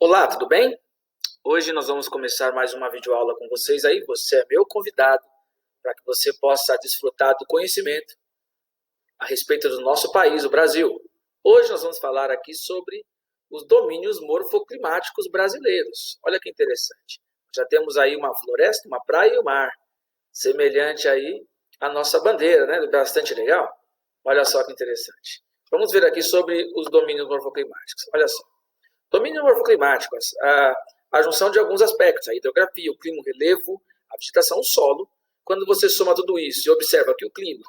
Olá, tudo bem? Hoje nós vamos começar mais uma videoaula com vocês aí. Você é meu convidado para que você possa desfrutar do conhecimento a respeito do nosso país, o Brasil. Hoje nós vamos falar aqui sobre os domínios morfoclimáticos brasileiros. Olha que interessante. Já temos aí uma floresta, uma praia e o mar, semelhante aí à nossa bandeira, né? Bastante legal. Olha só que interessante. Vamos ver aqui sobre os domínios morfoclimáticos. Olha só. Domínio morfoclimático, a junção de alguns aspectos, a hidrografia, o clima, o relevo, a vegetação, o solo. Quando você soma tudo isso e observa que o clima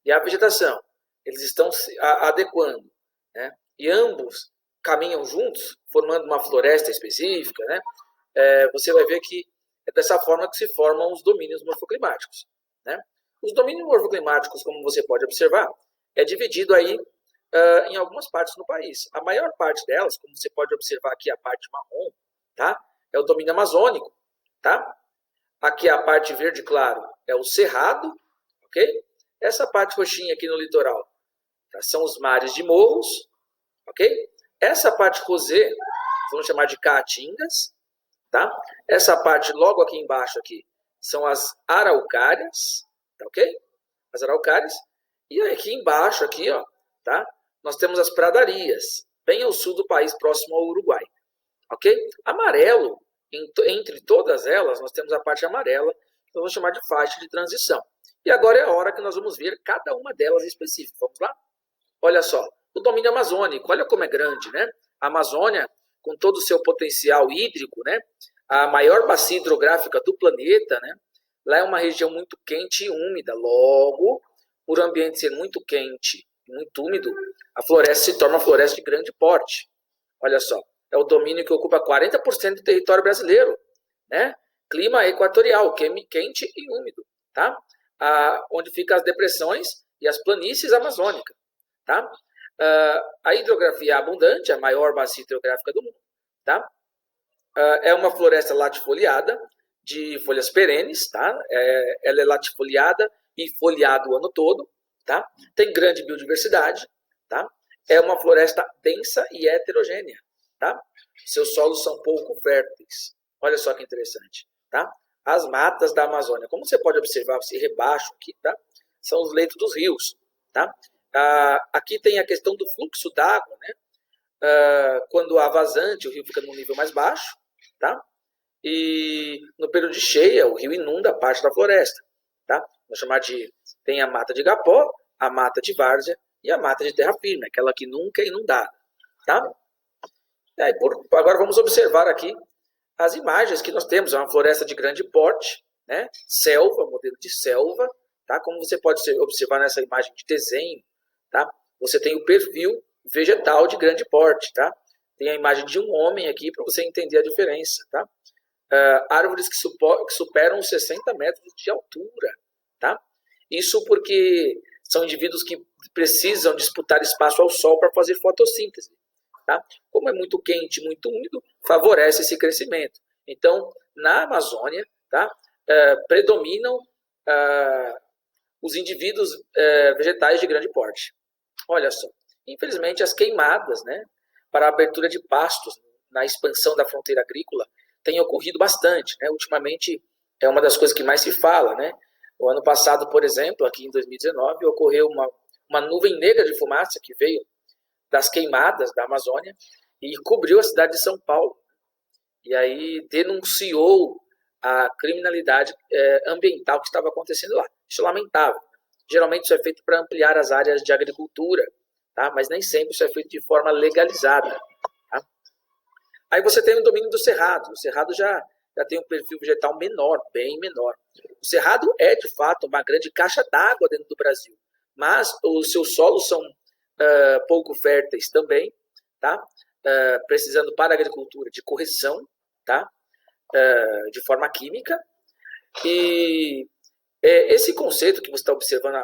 e a vegetação, eles estão se adequando, né? E ambos caminham juntos, formando uma floresta específica, né? Você vai ver que é dessa forma que se formam os domínios morfoclimáticos, né? Os domínios morfoclimáticos, como você pode observar, é dividido aí em algumas partes no país. A maior parte delas, como você pode observar aqui a parte marrom, tá? É o domínio amazônico, tá? Aqui a parte verde claro é o cerrado, ok? Essa parte roxinha aqui no litoral, tá? São os mares de morros, ok? Essa parte rosé, vamos chamar de caatingas, tá? Essa parte logo aqui embaixo aqui são as araucárias, tá ok? As araucárias. E aqui embaixo aqui, ó, tá? Nós temos as pradarias, bem ao sul do país, próximo ao Uruguai. Ok? Amarelo, entre todas elas, nós temos a parte amarela, que eu vou chamar de faixa de transição. E agora é a hora que nós vamos ver cada uma delas em específico. Vamos lá? Olha só, o domínio amazônico, olha como é grande, né? A Amazônia, com todo o seu potencial hídrico, né? A maior bacia hidrográfica do planeta, né? Lá é uma região muito quente e úmida. Logo, por o ambiente ser muito quente muito úmido, a floresta se torna uma floresta de grande porte. Olha só, é o domínio que ocupa 40% do território brasileiro, né? Clima equatorial, quente e úmido, tá? Onde ficam as depressões e as planícies amazônicas, tá? A hidrografia é abundante, a maior bacia hidrográfica do mundo, tá? É uma floresta latifoliada, de folhas perenes, tá? Ela é latifoliada e foliada o ano todo, tá? Tem grande biodiversidade, tá? É uma floresta densa e heterogênea, tá? Seus solos são pouco férteis. Olha só que interessante, tá? As matas da Amazônia, como você pode observar, você rebaixo aqui, tá? São os leitos dos rios, tá? Aqui tem a questão do fluxo d'água, né? Quando há vazante, o rio fica num nível mais baixo, tá? E no período de cheia, o rio inunda parte da floresta, tá? Vamos chamar de, tem a mata de Igapó, a mata de várzea e a mata de terra firme, aquela que nunca é inundada, tá? Agora vamos observar aqui as imagens que nós temos, é uma floresta de grande porte, né? Selva, modelo de selva, tá? Como você pode observar nessa imagem de desenho, tá? Você tem o perfil vegetal de grande porte, tá? Tem a imagem de um homem aqui para você entender a diferença, tá? Árvores que superam os 60 metros de altura, tá? Isso porque são indivíduos que precisam disputar espaço ao sol para fazer fotossíntese, tá? Como é muito quente, muito úmido, favorece esse crescimento. Então, na Amazônia, tá? Predominam os indivíduos vegetais de grande porte. Olha só, infelizmente as queimadas, né, para a abertura de pastos na expansão da fronteira agrícola tem ocorrido bastante, né? Ultimamente é uma das coisas que mais se fala, né? O ano passado, por exemplo, aqui em 2019, ocorreu uma nuvem negra de fumaça que veio das queimadas da Amazônia e cobriu a cidade de São Paulo. E aí denunciou a criminalidade ambiental que estava acontecendo lá. Isso é lamentável. Geralmente isso é feito para ampliar as áreas de agricultura, tá? Mas nem sempre isso é feito de forma legalizada. Tá? Aí você tem o domínio do cerrado. O cerrado já tem um perfil vegetal menor, bem menor. O cerrado é, de fato, uma grande caixa d'água dentro do Brasil, mas os seus solos são pouco férteis também, tá? Precisando para a agricultura de correção, tá? De forma química. E esse conceito que você está observando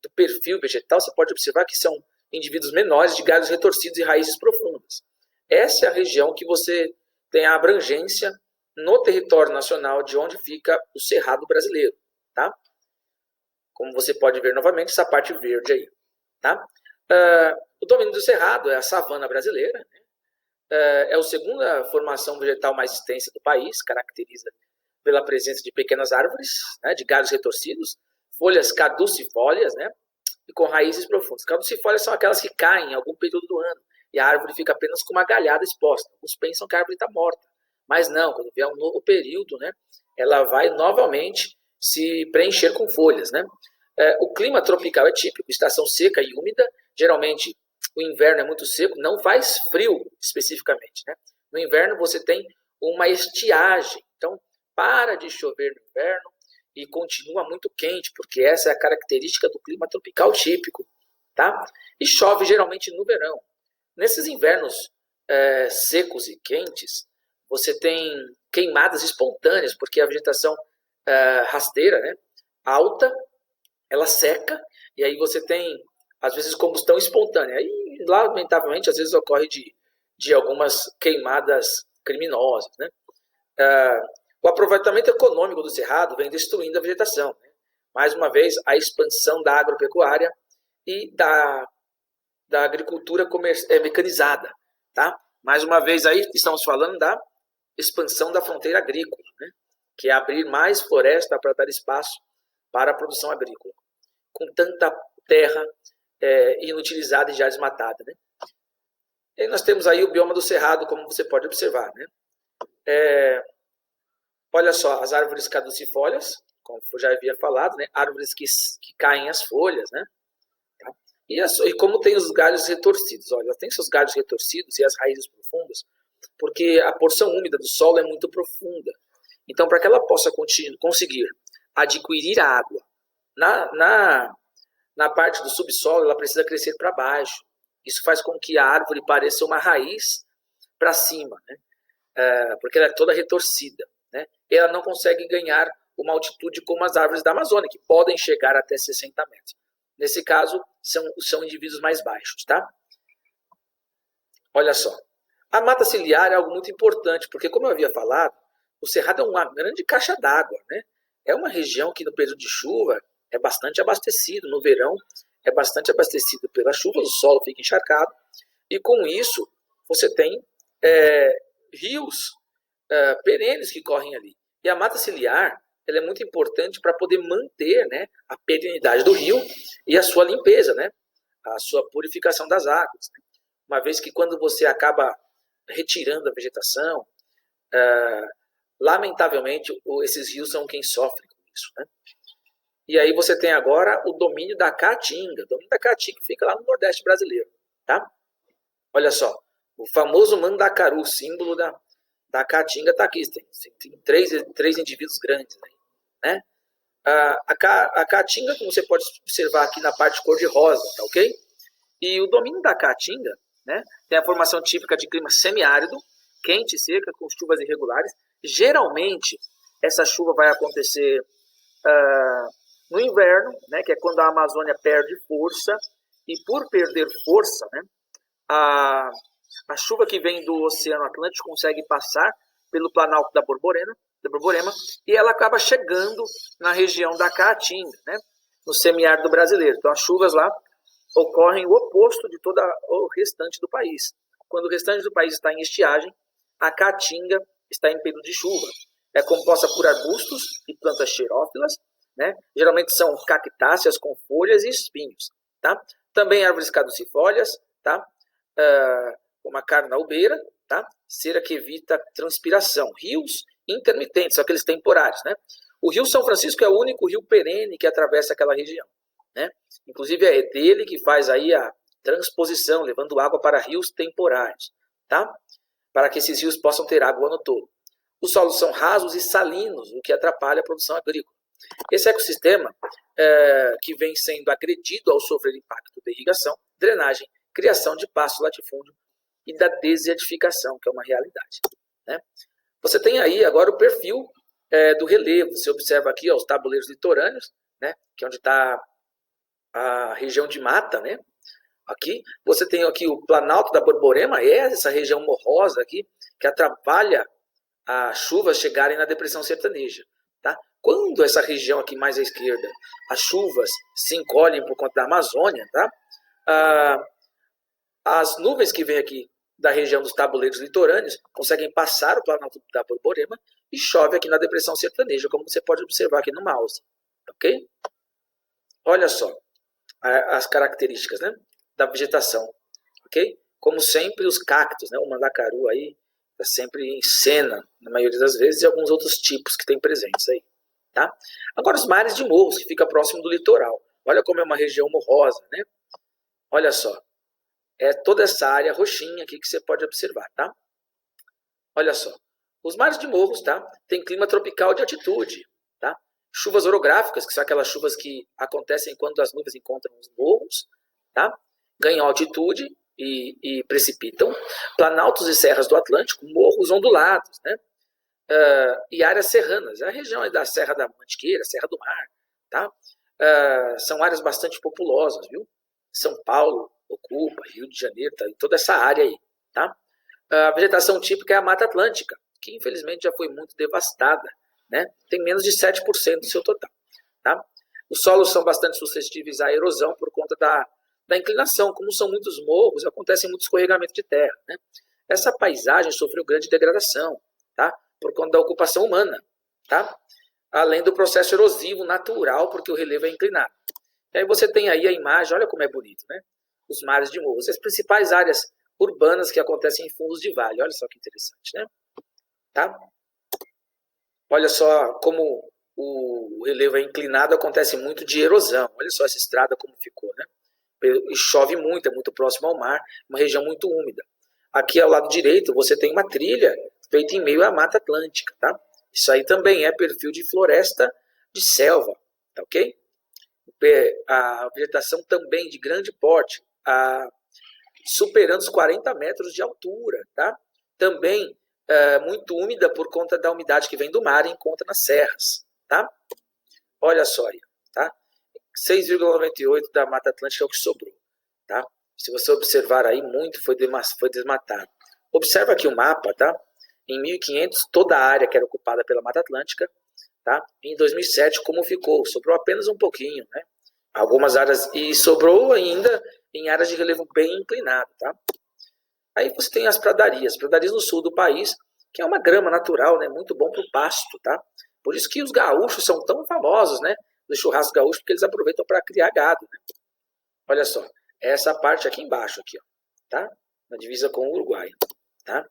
do perfil vegetal, você pode observar que são indivíduos menores de galhos retorcidos e raízes profundas. Essa é a região que você tem a abrangência no território nacional de onde fica o cerrado brasileiro, tá? Como você pode ver novamente, essa parte verde aí, tá? O domínio do cerrado é a savana brasileira, né? É a segunda formação vegetal mais extensa do país, caracteriza pela presença de pequenas árvores, né, de galhos retorcidos, folhas caducifólias, né, e com raízes profundas. Caducifólias são aquelas que caem em algum período do ano e a árvore fica apenas com uma galhada exposta. Uns pensam que a árvore está morta, mas não, quando vier um novo período, né, ela vai novamente se preencher com folhas. Né. O clima tropical é típico, estação seca e úmida, geralmente o inverno é muito seco, não faz frio especificamente. Né. No inverno você tem uma estiagem, então para de chover no inverno e continua muito quente, porque essa é a característica do clima tropical típico, tá? E chove geralmente no verão. Nesses invernos secos e quentes, você tem queimadas espontâneas, porque a vegetação rasteira, né, alta, ela seca, e aí você tem, às vezes, combustão espontânea. E, lamentavelmente, às vezes ocorre de algumas queimadas criminosas, né? O aproveitamento econômico do cerrado vem destruindo a vegetação. Né? Mais uma vez, a expansão da agropecuária e da agricultura mecanizada. Tá? Mais uma vez, aí estamos falando da expansão da fronteira agrícola, né? Que é abrir mais floresta para dar espaço para a produção agrícola, com tanta terra inutilizada e já desmatada. Né? E nós temos aí o bioma do cerrado, como você pode observar. Né? Olha só, as árvores caducifólias, como eu já havia falado, né? Árvores que caem as folhas, né? Tá? E como tem os galhos retorcidos? Olha, ela tem seus galhos retorcidos e as raízes profundas, porque a porção úmida do solo é muito profunda. Então, para que ela possa conseguir adquirir a água na parte do subsolo, ela precisa crescer para baixo. Isso faz com que a árvore pareça uma raiz para cima, né? Porque ela é toda retorcida. Né? Ela não consegue ganhar uma altitude como as árvores da Amazônia, que podem chegar até 60 metros. Nesse caso, são indivíduos mais baixos. Tá? Olha só. A mata ciliar é algo muito importante, porque, como eu havia falado, o Cerrado é uma grande caixa d'água. Né? É uma região que, no período de chuva, é bastante abastecido. No verão, é bastante abastecido pela chuva, o solo fica encharcado. E, com isso, você tem rios perenes que correm ali. E a mata ciliar ela é muito importante para poder manter, né, a perenidade do rio e a sua limpeza, né, a sua purificação das águas. Né? Uma vez que quando você acaba retirando a vegetação, lamentavelmente esses rios são quem sofre com isso. Né? E aí você tem agora o domínio da Caatinga. O domínio da Caatinga fica lá no Nordeste brasileiro. Tá? Olha só, o famoso mandacaru, símbolo da Caatinga está aqui, tem três indivíduos grandes. Né? A Caatinga, como você pode observar aqui na parte cor-de-rosa, tá ok? E o domínio da Caatinga, né, tem a formação típica de clima semiárido, quente e seca, com chuvas irregulares. Geralmente, essa chuva vai acontecer no inverno, né, que é quando a Amazônia perde força, e por perder força, né, a chuva que vem do Oceano Atlântico consegue passar pelo Planalto da Borborema, e ela acaba chegando na região da Caatinga, né, no semiárido brasileiro. Então, as chuvas lá ocorrem o oposto de todo o restante do país. Quando o restante do país está em estiagem, a Caatinga está em período de chuva. É composta por arbustos e plantas xerófilas, né? Geralmente são cactáceas com folhas e espinhos. Tá? Também árvores caducifólias, tá? Como a carnaúbeira, tá? Cera que evita transpiração. Rios intermitentes, são aqueles temporários. Né? O Rio São Francisco é o único rio perene que atravessa aquela região. Né? Inclusive é dele que faz aí a transposição, levando água para rios temporários, tá? Para que esses rios possam ter água o ano todo. Os solos são rasos e salinos, o que atrapalha a produção agrícola. Esse ecossistema que vem sendo agredido ao sofrer impacto da irrigação, drenagem, criação de pasto latifúndio e da desertificação, que é uma realidade. Né? Você tem aí agora o perfil do relevo. Você observa aqui os tabuleiros litorâneos, né? Que é onde está a região de mata, né? Aqui você tem aqui o Planalto da Borborema, essa região morrosa aqui que atrapalha as chuvas chegarem na depressão sertaneja, tá? Quando essa região aqui mais à esquerda, as chuvas se encolhem por conta da Amazônia, tá? As nuvens que vêm aqui da região dos tabuleiros litorâneos conseguem passar o Planalto da Borborema e chove aqui na depressão sertaneja, como você pode observar aqui no mouse. Ok? Olha só as características, né, da vegetação. Ok? Como sempre, os cactos, né, o mandacaru aí está sempre em cena, na maioria das vezes, e alguns outros tipos que tem presentes aí. Tá? Agora, os mares de morros, que fica próximo do litoral. Olha como é uma região morrosa, né? Olha só. É toda essa área roxinha aqui que você pode observar, tá? Olha só. Os mares de morros, tá? Tem clima tropical de altitude, tá? Chuvas orográficas, que são aquelas chuvas que acontecem quando as nuvens encontram os morros, tá? Ganham altitude e precipitam. Planaltos e serras do Atlântico, morros ondulados, né? E áreas serranas. A região da Serra da Mantiqueira, Serra do Mar, tá? São áreas bastante populosas, viu? São Paulo ocupa, Rio de Janeiro, tá? Toda essa área aí, tá? A vegetação típica é a Mata Atlântica, que infelizmente já foi muito devastada, né? Tem menos de 7% do seu total, tá? Os solos são bastante suscetíveis à erosão por conta da inclinação. Como são muitos morros, acontece muito escorregamento de terra, né? Essa paisagem sofreu grande degradação, tá? Por conta da ocupação humana, tá? Além do processo erosivo natural, porque o relevo é inclinado. E aí você tem aí a imagem, olha como é bonito, né? Os mares de morros. As principais áreas urbanas que acontecem em fundos de vale. Olha só que interessante, né? Tá? Olha só como o relevo é inclinado, acontece muito de erosão. Olha só essa estrada como ficou, né? E chove muito, é muito próximo ao mar, uma região muito úmida. Aqui ao lado direito você tem uma trilha feita em meio à Mata Atlântica, tá? Isso aí também é perfil de floresta de selva, tá ok? A vegetação também de grande porte, superando os 40 metros de altura, tá? Também muito úmida por conta da umidade que vem do mar e encontra nas serras, tá? Olha só aí, tá? 6,98 da Mata Atlântica é o que sobrou, tá? Se você observar aí, muito foi desmatado. Observa aqui o mapa, tá? Em 1500, toda a área que era ocupada pela Mata Atlântica, tá? Em 2007, como ficou? Sobrou apenas um pouquinho, né? Algumas áreas, e sobrou ainda em áreas de relevo bem inclinado, tá? Aí você tem as pradarias no sul do país, que é uma grama natural, né? Muito bom para o pasto, tá? Por isso que os gaúchos são tão famosos, né? Do churrasco gaúcho, porque eles aproveitam para criar gado, né? Olha só, essa parte aqui embaixo, aqui, ó, tá? Na divisa com o Uruguai, tá?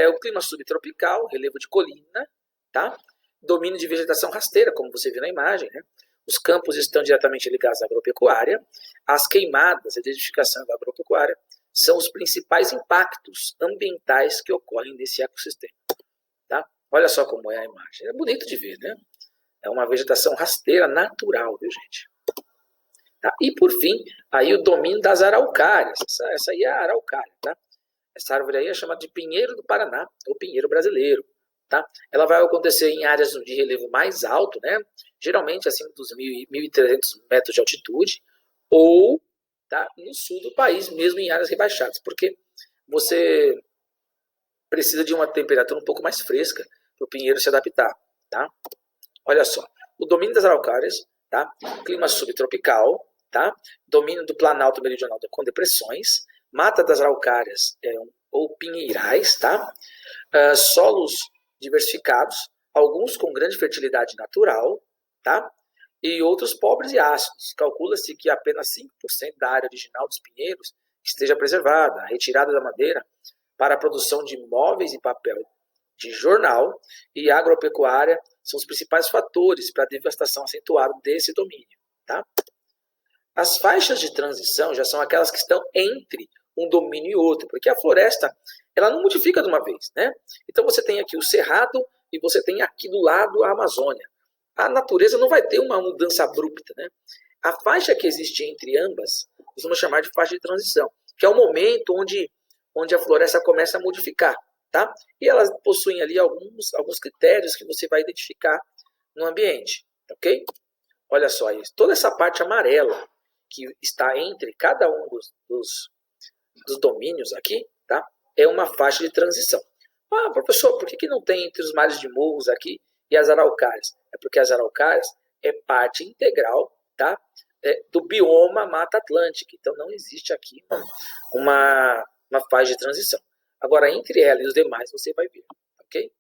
O clima subtropical, relevo de colina, tá? Domínio de vegetação rasteira, como você viu na imagem, né? Os campos estão diretamente ligados à agropecuária. As queimadas, a desertificação da agropecuária, são os principais impactos ambientais que ocorrem nesse ecossistema, tá? Olha só como é a imagem. É bonito de ver, né? É uma vegetação rasteira natural, viu, gente? Tá? E, por fim, aí o domínio das araucárias. Essa aí é a araucária, tá? Essa árvore aí é chamada de pinheiro do Paraná, ou pinheiro brasileiro, tá? Ela vai acontecer em áreas de relevo mais alto, né? Geralmente acima dos 1.300 metros de altitude, ou tá, no sul do país, mesmo em áreas rebaixadas, porque você precisa de uma temperatura um pouco mais fresca para o pinheiro se adaptar, tá? Olha só, o domínio das araucárias, tá? Clima subtropical, tá? Domínio do Planalto Meridional com depressões, mata das araucárias ou pinheirais, tá? Solos diversificados, alguns com grande fertilidade natural, tá? E outros pobres e ácidos. Calcula-se que apenas 5% da área original dos pinheiros esteja preservada. A retirada da madeira para a produção de móveis e papel de jornal e agropecuária são os principais fatores para a devastação acentuada desse domínio, tá? As faixas de transição já são aquelas que estão entre um domínio e outro, porque a floresta ela não modifica de uma vez, né? Então você tem aqui o cerrado e você tem aqui do lado a Amazônia. A natureza não vai ter uma mudança abrupta, né? A faixa que existe entre ambas, nós vamos chamar de faixa de transição, que é o momento onde a floresta começa a modificar, tá? E elas possuem ali alguns critérios que você vai identificar no ambiente, ok? Olha só isso, toda essa parte amarela que está entre cada um dos domínios aqui, tá? É uma faixa de transição. Ah, professor, por que não tem entre os mares de morros aqui e as araucárias? É porque as araucárias é parte integral, tá? Do bioma Mata Atlântica. Então não existe aqui uma faixa de transição. Agora, entre ela e os demais, você vai ver, ok?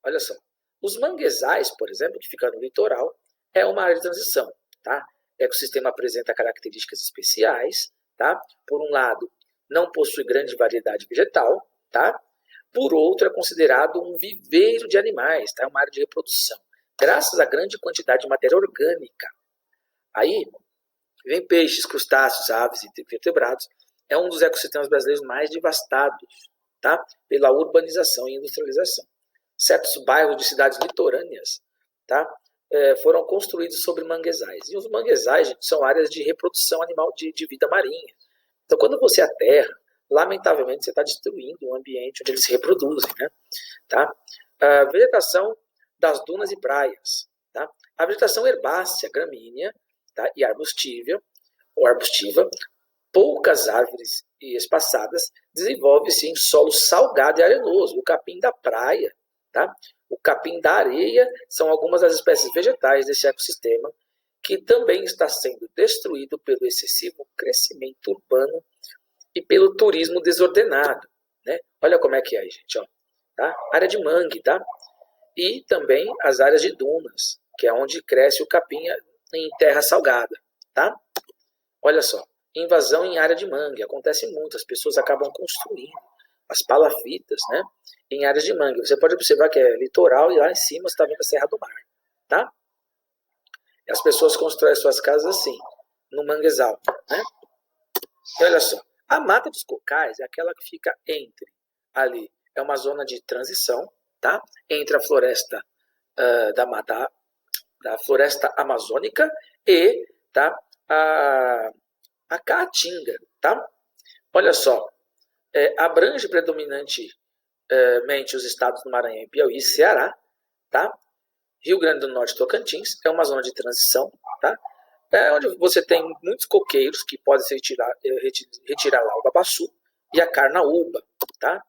Olha só. Os manguezais, por exemplo, que ficam no litoral, é uma área de transição, tá? O ecossistema apresenta características especiais, tá? Por um lado, não possui grande variedade vegetal, tá? Por outro, é considerado um viveiro de animais, tá? É uma área de reprodução, graças à grande quantidade de matéria orgânica. Aí, vem peixes, crustáceos, aves e vertebrados. É um dos ecossistemas brasileiros mais devastados, tá? Pela urbanização e industrialização. Certos bairros de cidades litorâneas, tá? Foram construídos sobre manguezais. E os manguezais, gente, são áreas de reprodução animal de vida marinha. Então, quando você aterra, lamentavelmente, você está destruindo o ambiente onde eles se reproduzem, né? Tá? A vegetação das dunas e praias. Tá? A vegetação herbácea, gramínea, tá? E arbustiva, poucas árvores e espaçadas, desenvolve-se em solo salgado e arenoso. O capim da praia, tá? O capim da areia são algumas das espécies vegetais desse ecossistema que também está sendo destruído pelo excessivo crescimento urbano e pelo turismo desordenado, né? Olha como é que é, gente, ó, tá? Área de mangue, tá? E também as áreas de dunas, que é onde cresce o capim em terra salgada, tá? Olha só, invasão em área de mangue, acontece muito, as pessoas acabam construindo as palafitas, né, em áreas de mangue. Você pode observar que é litoral e lá em cima você está vendo a Serra do Mar, tá? E as pessoas constroem suas casas assim, no manguezal, né? E olha só, a Mata dos Cocais é aquela que fica entre ali, é uma zona de transição, tá? Entre a floresta da floresta amazônica e, tá, a caatinga, tá? Olha só, abrange predominantemente os estados do Maranhão, Piauí e Ceará, tá? Rio Grande do Norte e Tocantins, é uma zona de transição, tá? É onde você tem muitos coqueiros que podem se retirar lá o babaçu e a carnaúba, tá?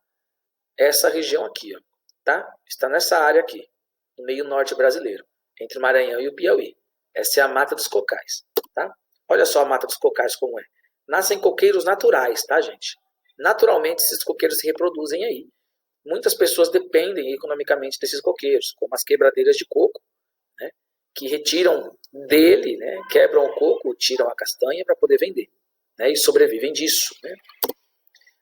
Essa região aqui, ó, tá? Está nessa área aqui, no meio norte brasileiro, entre o Maranhão e o Piauí. Essa é a Mata dos Cocais, tá? Olha só a Mata dos Cocais como é. Nascem coqueiros naturais, tá, gente? Naturalmente, esses coqueiros se reproduzem aí. Muitas pessoas dependem economicamente desses coqueiros, como as quebradeiras de coco, né, que retiram dele, né, quebram o coco, tiram a castanha para poder vender, né, e sobrevivem disso, né.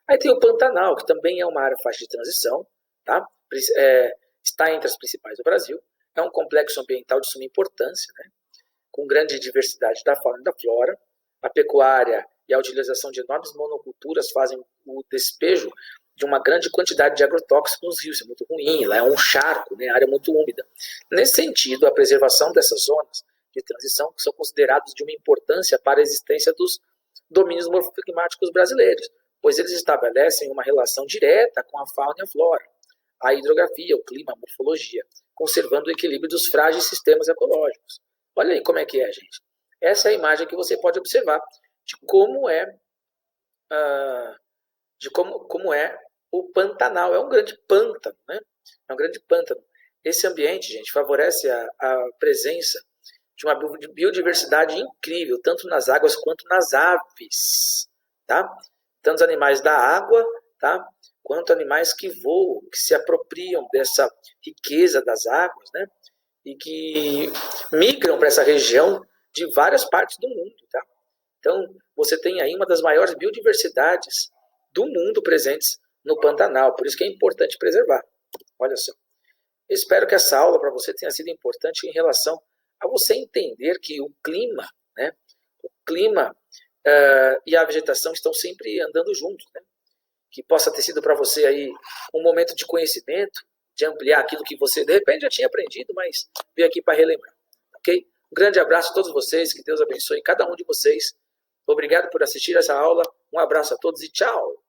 Aí tem o Pantanal, que também é uma área faixa de transição, tá? Está entre as principais do Brasil. É um complexo ambiental de suma importância, né, com grande diversidade da fauna e da flora. A pecuária e a utilização de enormes monoculturas fazem o despejo de uma grande quantidade de agrotóxicos nos rios. É muito ruim, lá é um charco, né, área muito úmida. Nesse sentido, a preservação dessas zonas de transição são considerados de uma importância para a existência dos domínios morfoclimáticos brasileiros, pois eles estabelecem uma relação direta com a fauna e a flora, a hidrografia, o clima, a morfologia, conservando o equilíbrio dos frágeis sistemas ecológicos. Olha aí como é que é, gente. Essa é a imagem que você pode observar de como é, como é o Pantanal. É um grande pântano, né? É um grande pântano. Esse ambiente, gente, favorece a presença de uma biodiversidade incrível, tanto nas águas quanto nas aves, tá? Tanto os animais da água, tá? Quanto animais que voam, que se apropriam dessa riqueza das águas, né? E que migram para essa região de várias partes do mundo, tá? Então, você tem aí uma das maiores biodiversidades do mundo presentes no Pantanal, por isso que é importante preservar. Olha só. Espero que essa aula para você tenha sido importante em relação a você entender que o clima, né, o clima e a vegetação estão sempre andando juntos, né? Que possa ter sido para você aí um momento de conhecimento, de ampliar aquilo que você de repente já tinha aprendido, mas veio aqui para relembrar, ok? Um grande abraço a todos vocês, que Deus abençoe cada um de vocês. Obrigado por assistir essa aula, um abraço a todos e tchau!